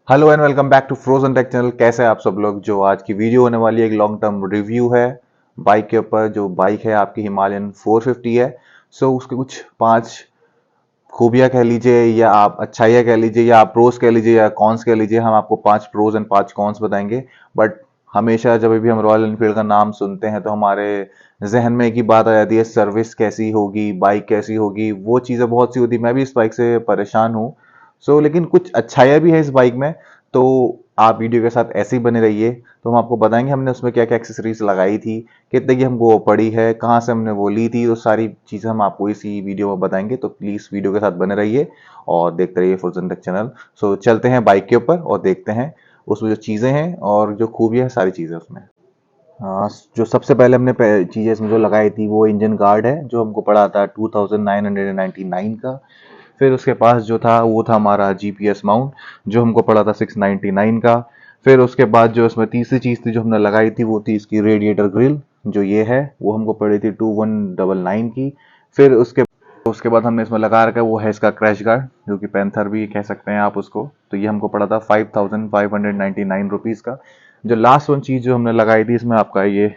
Hello and welcome back to frozen tech channel. कैसे हैं आप सब लोग। जो आज की वीडियो होने वाली है एक लॉन्ग टर्म रिव्यू है बाइक के ऊपर। जो बाइक है आपकी हिमालयन 450 है। उसके कुछ 5 खूबियां कह लीजिए या आप अच्छाइयां कह लीजिए या आप प्रोज कह लीजिए या कॉन्स कह लीजिए। हम आपको 5 प्रोज एंड 5 कॉन्स बताएंगे। बट हमेशा जब भी हम रॉयल एनफील्ड का नाम सुनते हैं तो हमारे जहन में एक ही बात आ जाती है, सर्विस कैसी होगी, बाइक कैसी होगी। वो चीज़ें बहुत सी होती। मैं भी इस बाइक से परेशान हूँ। लेकिन कुछ अच्छाइयाँ भी है इस बाइक में। तो आप वीडियो के साथ ऐसे ही बने रहिए। तो हम आपको बताएंगे हमने उसमें क्या क्या एक्सेसरीज लगाई थी, कितने की हमको वो पड़ी है, कहाँ से हमने वो ली थी। तो सारी चीज़ें हम आपको इसी वीडियो में बताएंगे। तो प्लीज़ वीडियो के साथ बने रहिए और देखते रहिए फुरजन टेक चैनल। चलते हैं बाइक के ऊपर और देखते हैं उसमें जो चीज़ें हैं और जो खूबियाँ हैं, सारी चीज़ें उसमें। जो सबसे पहले हमने चीज़ें इसमें जो लगाई थी वो इंजन गार्ड है, जो हमको पड़ा था 2999 का। फिर उसके पास जो था वो था हमारा जीपीएस माउंट, जो हमको पड़ा था 699 का। फिर उसके बाद जो इसमें तीसरी चीज़ थी जो हमने लगाई थी वो थी इसकी रेडिएटर ग्रिल, जो ये है वो हमको पड़ी थी 2199 की। फिर उसके बाद हमने इसमें लगा रखा है वो है इसका क्रैश गार्ड, जो कि पैंथर भी कह सकते हैं आप उसको। तो ये हमको पड़ा था 5599 रुपीज़ का। जो लास्ट वन चीज़ जो हमने लगाई थी इसमें आपका ये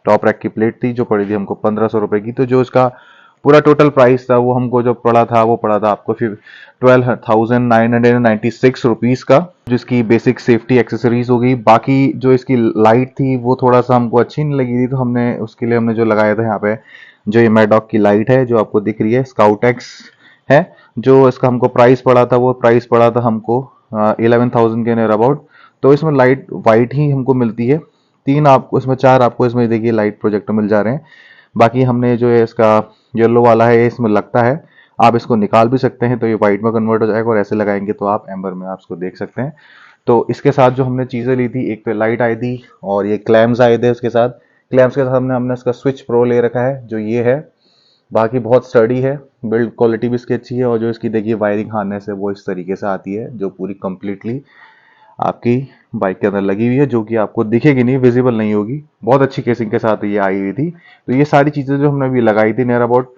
टॉप रैक की प्लेट थी, जो पड़ी थी हमको 1500 रुपए की। तो जो इसका पूरा टोटल प्राइस था वो हमको जो पड़ा था वो पड़ा था आपको फिर 12,996 रुपीज़ का, जिसकी बेसिक सेफ्टी एक्सेसरीज हो गई। बाकी जो इसकी लाइट थी वो थोड़ा सा हमको अच्छी नहीं लगी थी, तो हमने उसके लिए हमने जो लगाया था यहाँ पे, जो ये मैडॉक की लाइट है जो आपको दिख रही है, स्काउट एक्स है। जो इसका हमको प्राइस पड़ा था वो प्राइस पड़ा था हमको 11,000 के नियर अबाउट। तो इसमें लाइट वाइट ही हमको मिलती है। तीन आपको इसमें, चार आपको इसमें देखिए लाइट प्रोजेक्टर मिल जा रहे हैं। बाकी हमने जो है इसका येलो वाला है इसमें लगता है, आप इसको निकाल भी सकते हैं तो ये वाइट में कन्वर्ट हो जाएगा, और ऐसे लगाएंगे तो आप एम्बर में आप इसको देख सकते हैं। तो इसके साथ जो हमने चीज़ें ली थी, एक तो लाइट आई थी और ये क्लैम्स आए थे उसके साथ। क्लैम्स के साथ हमने हमने इसका स्विच प्रो ले रखा है, जो ये है। बाकी बहुत स्टडी है, बिल्ड क्वालिटी भी इसकी अच्छी है। और जो इसकी देखिए वायरिंग हार्नेस है वो इस तरीके से आती है, जो पूरी कंप्लीटली आपकी बाइक के अंदर लगी हुई है, जो कि आपको दिखेगी नहीं, विजिबल नहीं होगी। बहुत अच्छी केसिंग के साथ ये आई हुई थी। तो ये सारी चीज़ें जो हमने अभी लगाई थी नियर अबाउट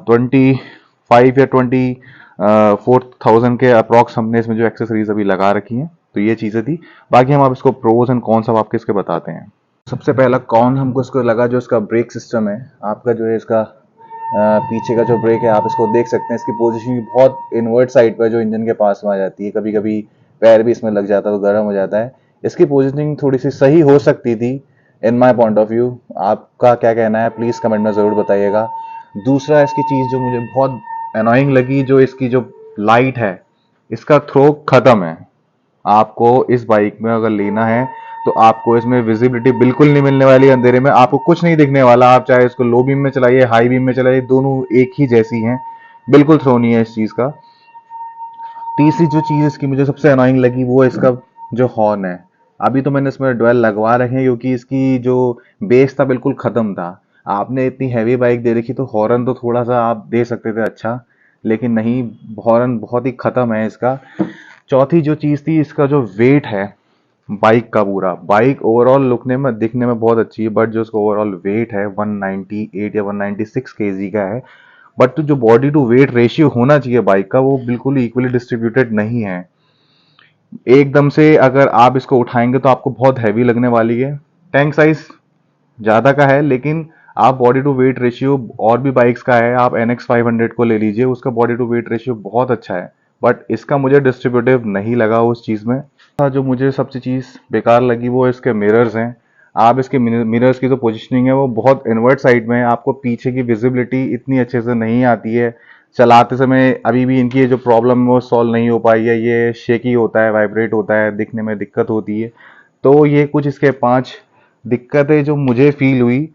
25 या 24,000 के अप्रॉक्स हमने इसमें जो एक्सेसरीज अभी लगा रखी हैं। तो ये चीज़ें थी। बाकी हम आप इसको प्रोज एंड कॉन्स अब आपके इसके बताते हैं। सबसे पहला कौन हमको इसको लगा, जो इसका ब्रेक सिस्टम है आपका, जो है इसका पीछे का जो ब्रेक है आप इसको देख सकते हैं। इसकी पोजीशन भी बहुत इनवर्ट साइड पर जो इंजन के पास में आ जाती है। कभी कभी पैर भी इसमें लग जाता है तो गर्म हो जाता है। इसकी पोजीशनिंग थोड़ी सी सही हो सकती थी इन माई पॉइंट ऑफ व्यू। आपका क्या कहना है प्लीज कमेंट में जरूर बताइएगा। दूसरा इसकी चीज जो मुझे बहुत अनोइंग लगी, जो इसकी जो लाइट है, इसका थ्रो खत्म है। आपको इस बाइक में अगर लेना है तो आपको इसमें विजिबिलिटी बिल्कुल नहीं मिलने वाली। अंधेरे में आपको कुछ नहीं दिखने वाला। आप चाहे इसको लो बीम में चलाइए, हाई बीम में चलाइए, दोनों एक ही जैसी हैं। बिल्कुल थ्रो नहीं है इस चीज का। तीसरी जो चीज इसकी मुझे सबसे अनोइंग लगी वो है इसका जो हॉर्न है। अभी तो मैंने इसमें डुअल लगवा रखे हैं क्योंकि इसकी जो बेस था बिल्कुल खत्म था। आपने इतनी हैवी बाइक दे रखी तो हॉर्न तो थोड़ा सा आप दे सकते थे अच्छा, लेकिन नहीं, हॉर्न बहुत ही खत्म है इसका। चौथी जो चीज थी, इसका जो वेट है बाइक का, पूरा बाइक ओवरऑल लुकने में दिखने में बहुत अच्छी है, बट जो उसका ओवरऑल वेट है 198 या 196 केजी का है। बट जो बॉडी टू वेट रेशियो होना चाहिए बाइक का, वो बिल्कुल इक्वली डिस्ट्रीब्यूटेड नहीं है। एकदम से अगर आप इसको उठाएंगे तो आपको बहुत हैवी लगने वाली है। टैंक साइज ज्यादा का है, लेकिन आप बॉडी टू वेट रेशियो और भी बाइक्स का है, आप NX 500 को ले लीजिए, उसका बॉडी टू वेट रेशियो बहुत अच्छा है। बट इसका मुझे डिस्ट्रीब्यूटिव नहीं लगा उस चीज में। जो मुझे सबसे चीज बेकार लगी वो इसके मिरर्स हैं। आप इसके मिरर्स की जो पोजीशनिंग है वो बहुत इनवर्ट साइड में है। आपको पीछे की विजिबिलिटी इतनी अच्छे से नहीं आती है। चलाते समय अभी भी इनकी जो प्रॉब्लम है वो सॉल्व नहीं हो पाई है। ये शेकी होता है, वाइब्रेट होता है, दिखने में दिक्कत होती है। तो ये कुछ इसके 5 दिक्कतें जो मुझे फील हुई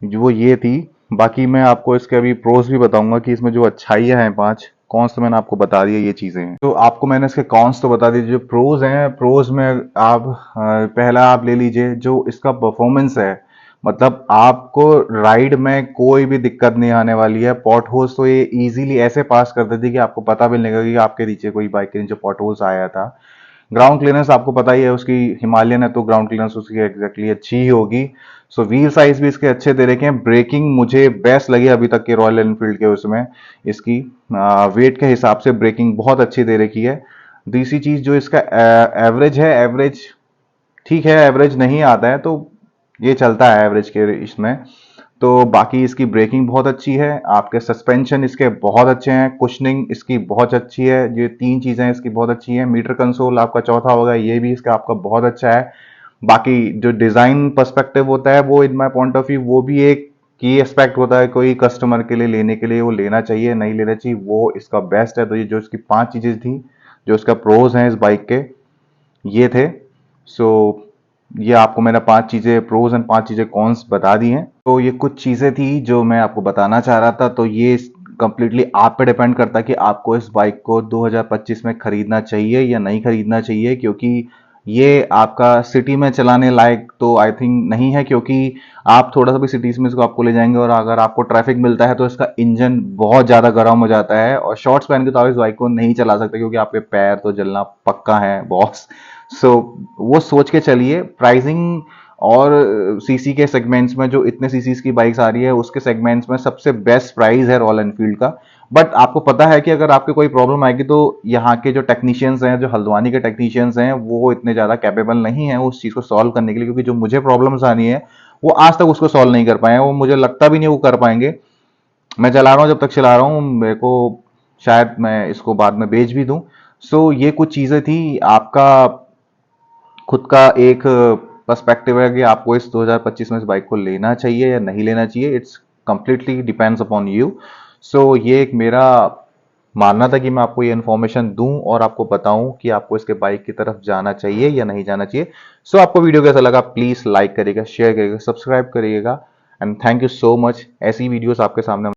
वो ये थी। बाकी मैं आपको इसके अभी प्रोज भी बताऊंगा कि इसमें जो अच्छाइयाँ हैं 5, कॉन्स तो मैंने आपको बता दिया, ये चीजें हैं। तो आपको मैंने इसके कॉन्स तो बता दिए। जो प्रोज हैं, प्रोज में आप पहला आप ले लीजिए जो इसका परफॉर्मेंस है। मतलब आपको राइड में कोई भी दिक्कत नहीं आने वाली है। पॉट होल्स तो ये इजीली ऐसे पास कर देती है कि आपको पता भी नहीं लगेगा कि आपके नीचे कोई बाइक के नीचे पॉट होल्स आया था। ग्राउंड क्लियरेंस आपको पता ही है उसकी, हिमालयन है तो ग्राउंड क्लियरेंस उसकी एग्जैक्टली अच्छी ही होगी। व्हील साइज भी इसके अच्छे दे रखे हैं। ब्रेकिंग मुझे बेस्ट लगी अभी तक के रॉयल एनफील्ड के उसमें। इसकी वेट के हिसाब से ब्रेकिंग बहुत अच्छी दे रखी है। दूसरी चीज जो इसका एवरेज है, एवरेज ठीक है, एवरेज नहीं आता है तो ये चलता है एवरेज के इसमें। तो बाकी इसकी ब्रेकिंग बहुत अच्छी है, आपके सस्पेंशन इसके बहुत अच्छे हैं, कुशनिंग इसकी बहुत अच्छी है, ये तीन चीजें इसकी बहुत अच्छी हैं। मीटर कंसोल आपका चौथा होगा, ये भी इसका आपका बहुत अच्छा है। बाकी जो डिजाइन पर्सपेक्टिव होता है वो in my point of view वो भी एक की एस्पेक्ट होता है, कोई कस्टमर के लिए लेने के लिए वो लेना चाहिए नहीं लेना चाहिए, वो इसका बेस्ट है। तो ये जो इसकी 5 चीजें थी जो इसका प्रोज हैं इस बाइक के, ये थे। सो ये आपको मैंने 5 चीजें प्रोज एंड 5 चीजें कॉन्स बता दी हैं। तो ये कुछ चीजें थी जो मैं आपको बताना चाह रहा था। तो ये कंप्लीटली आप पे डिपेंड करता है कि आपको इस बाइक को 2025 में खरीदना चाहिए या नहीं खरीदना चाहिए, क्योंकि ये आपका सिटी में चलाने लायक तो आई थिंक नहीं है, क्योंकि आप थोड़ा सा भी सिटीज में इसको आपको ले जाएंगे और अगर आपको ट्रैफिक मिलता है तो इसका इंजन बहुत ज्यादा गर्म हो जाता है और शॉर्ट्स पहन के तो आप इस बाइक को नहीं चला सकते, क्योंकि आपके पैर तो जलना पक्का है बॉस। सो वो सोच के चलिए। प्राइसिंग और सीसी के सेगमेंट्स में जो इतने सीसीज की बाइक्स आ रही है उसके सेगमेंट्स में सबसे बेस्ट प्राइस है रॉयल एनफील्ड का। बट आपको पता है कि अगर आपके कोई प्रॉब्लम आएगी तो यहाँ के जो टेक्नीशियंस हैं, जो हल्द्वानी के टेक्नीशियंस हैं, वो इतने ज्यादा कैपेबल नहीं है उस चीज को सॉल्व करने के लिए, क्योंकि जो मुझे प्रॉब्लम्स आनी है वो आज तक उसको सॉल्व नहीं कर पाए हैं, वो मुझे लगता भी नहीं वो कर पाएंगे। मैं चला रहा हूँ, जब तक चला रहा हूँ मेरे को शायद मैं इसको बाद में बेच भी दूं। सो ये कुछ चीजें थी। आपका खुद का एक पर्सपेक्टिव है कि आपको इस 2025 में इस बाइक को लेना चाहिए या नहीं लेना चाहिए, it's completely depends upon you. So ये एक मेरा मानना था कि मैं आपको ये इन्फॉर्मेशन दूं और आपको बताऊं कि आपको इसके बाइक की तरफ जाना चाहिए या नहीं जाना चाहिए। सो आपको वीडियो कैसा लगा प्लीज लाइक करिएगा, शेयर करिएगा, सब्सक्राइब करिएगा and thank you so much. ऐसी वीडियोस आपके सामने।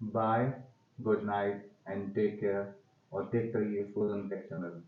Bye, good night and take care और देखते रहिए फुल टेक चैनल।